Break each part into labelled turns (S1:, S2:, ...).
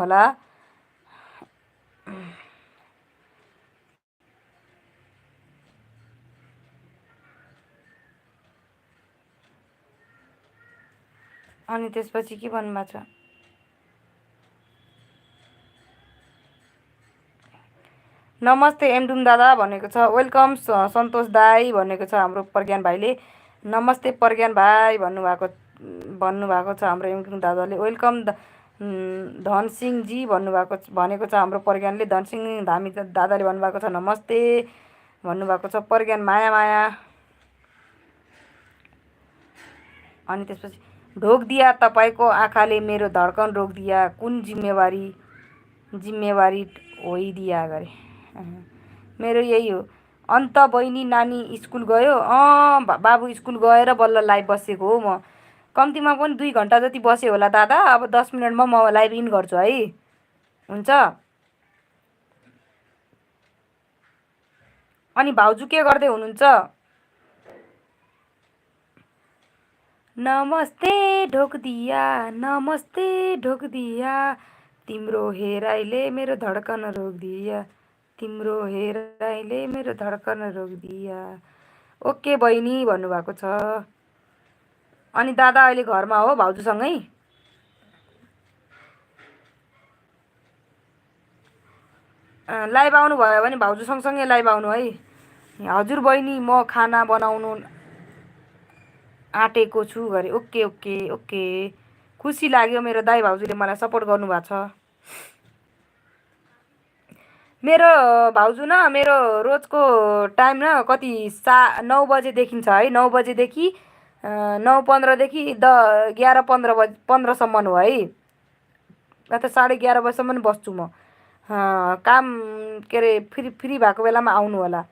S1: होला। अनि त्यसपछि के भन्नुभएको छ, नमस्ते एमडुम दादा भनेको छ। वेलकम सन्तोष दाई भनेको छ हाम्रो प्रज्ञान भाइले। नमस्ते प्रज्ञान भाइ भन्नुभएको छ हाम्रो एमडुम दादाले। वेलकम धनसिंहजी भनेको छ हाम्रो प्रज्ञानले। धनसिंह धामी दादाले भन्नुभएको छ नमस्ते भन्नुभएको छ। प्रज्ञान माया माया। अनि त्यसपछि ढोक दिया तपाईँको आँखाले मेरो धड्कन रोक दिया, कुन जिम्मेवारी होइदिया गरे। मेरो यही हो अन्त। बहिनी नानी स्कुल गयो? बाबु स्कुल गएर बल्ल लाइभ बसेको हो म। कम्तीमा पनि 2 घन्टा जति बसेँ होला दादा। अब 10 मिनटमा म लाइभ इन गर्छु है। हुन्छ। अनि भाउजू के गर्दै हुनुहुन्छ? नमस्ते ढोक दिया, नमस्ते ढोक दिया, तिम्रो हेराइले मेरो धड्कन रोक दिया, तिम्रो हेराइले मेरो धड्कन रोक दिया। ओके बहिनी भन्नुभएको छ। अनि दादा अहिले घरमा हो भाउजूसँगै? लाइभ आउनु भयो भने भाउजू सँगसँगै लाइभ आउनु है। हजुर बहिनी म खाना बनाउनु आँटेको छु गरे। ओके ओके ओके, खुसी लाग्यो मेरो दाइ भाउजूले मलाई सपोर्ट गर्नुभएको छ। मेरो भाउजू न मेरो रोजको टाइम न कति 9 बजेदेखि छ है। 9 बजेदेखि 9:15देखि 11:15 हो है। त 11:30 बजीसम्म बस्छु म। काम के अरे फ्री भएको बेलामा आउनु होला।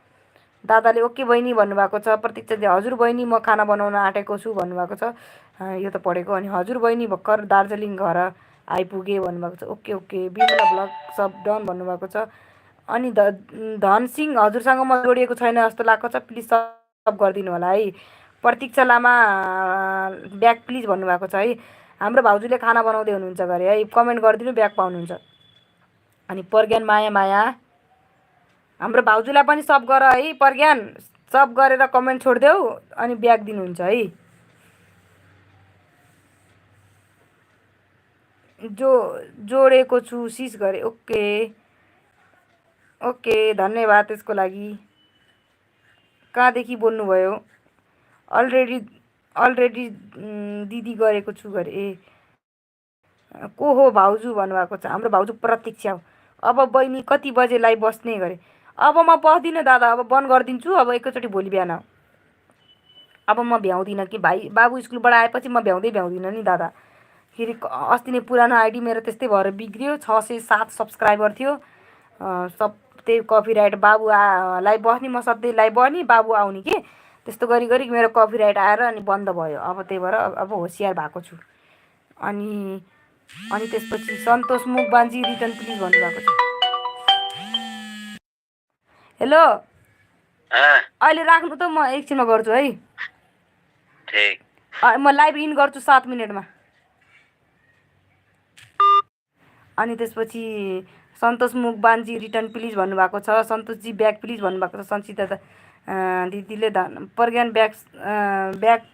S1: दादाले ओके बहिनी भन्नुभएको छ। प्रतीक्षाले हजुर बहिनी म खाना बनाउन आँटेको छु भन्नुभएको छ। यो त पढेको। अनि हजुर बहिनी भर्खर दार्जिलिङ घर आइपुगे भन्नुभएको छ। Okay okay. बिमला ब्लग सब डन भन्नुभएको छ। अनि धनसिंह हजुरसँग म जोडिएको छैन जस्तो लागेको छ, प्लिज सब गरिदिनु होला है। प्रतीक्षा लामा ब्याक प्लिज भन्नुभएको छ है। हाम्रो भाउजूले खाना बनाउँदै हुनुहुन्छ गरे है। कमेन्ट गरिदिनु, ब्याक पाउनुहुन्छ। अनि प्रज्ञान माया माया, हाम्रो भाउजूलाई पनि सब गर है प्रज्ञान। सब गरेर कमेन्ट छोडिदेऊ अनि ब्याक दिनुहुन्छ है। जोडेको छु सिस गरे। ओके ओके, धन्यवाद त्यसको लागि। कहाँदेखि बोल्नुभयो? अलरेडी दिदी गरेको छु गरे। को हो भाउजू भन्नुभएको छ। हाम्रो भाउजू प्रतीक्षा हो। अब बहिनी कति बजे लाइभ बस्ने गरे? अब म बस्दिनँ दादा, अब बन्द गरिदिन्छु। अब एकैचोटि भोलि बिहान अब म भ्याउँदिनँ कि भाइ बाबु स्कुलबाट आएपछि म भ्याउँदिनँ नि दादा। फेरि अस्ति नै पुरानो आइडी मेरो त्यस्तै भएर बिग्रियो। 607 सब्सक्राइबर थियो। सब त्यही कपिराइट बाबु लाइभ बस्ने, म सधैँ लाइभ बस्ने, बाबु आउने के त्यस्तो गरी मेरो कपिराइट आएर अनि बन्द भयो। अब त्यही भएर अब होसियार भएको छु। अनि त्यसपछि सन्तोष मुखबान्जी रिटर्न प्लिज भन्नुभएको छ। हेलो, अहिले राख्नु त, म एकछिनमा गर्छु है। म लाइभ इन गर्छु 7 मिनटमा। अनि त्यसपछि सन्तोष मुखबान्जी रिटर्न प्लिज भन्नुभएको छ। सन्तोषजी ब्याक प्लिज भन्नुभएको छ। सञ्चिता दिदीले प्रज्ञान ब्याक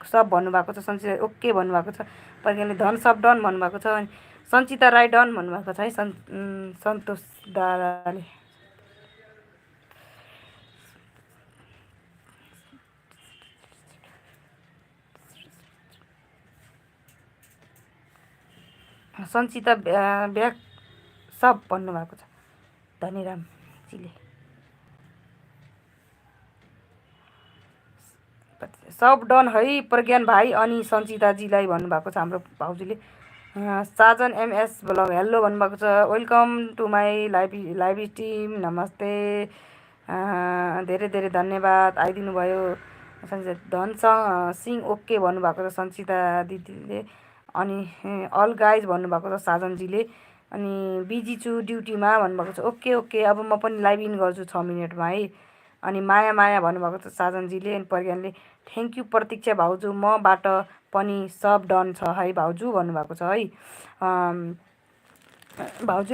S1: सब भन्नुभएको छ। सञ्चिता ओके भन्नुभएको छ। प्रज्ञानले धन सब डन भन्नुभएको छ। अनि सञ्चिता राई डन भन्नुभएको छ है सन्तोष दादाले। सञ्चिता ब्याक सब भन्नुभएको छ धनीरामजीले। सब डन है प्रज्ञान भाइ अनि सञ्चिताजीलाई भन्नुभएको छ हाम्रो भाउजूले। साजन एमएस ब्लग हेलो भन्नुभएको छ। Welcome to my live team, नमस्ते। धेरै धेरै धन्यवाद आइदिनु भयो। धन सिंह ओके भन्नुभएको छ सञ्चिता दिदीले। अनि अल गाइज भन्नुभएको छ साजनजीले। अनि बिजी छु ड्युटीमा भन्नुभएको छ। ओके ओके, अब म पनि लाइभ इन गर्छु 6 मिनटमा है। अनि माया माया भन्नुभएको छ साजनजीले। अनि प्रज्ञानले थ्याङ्क यू प्रतीक्षा भाउजू, मबाट पनि सब डन छ है भाउजू भन्नुभएको छ है। भाउजू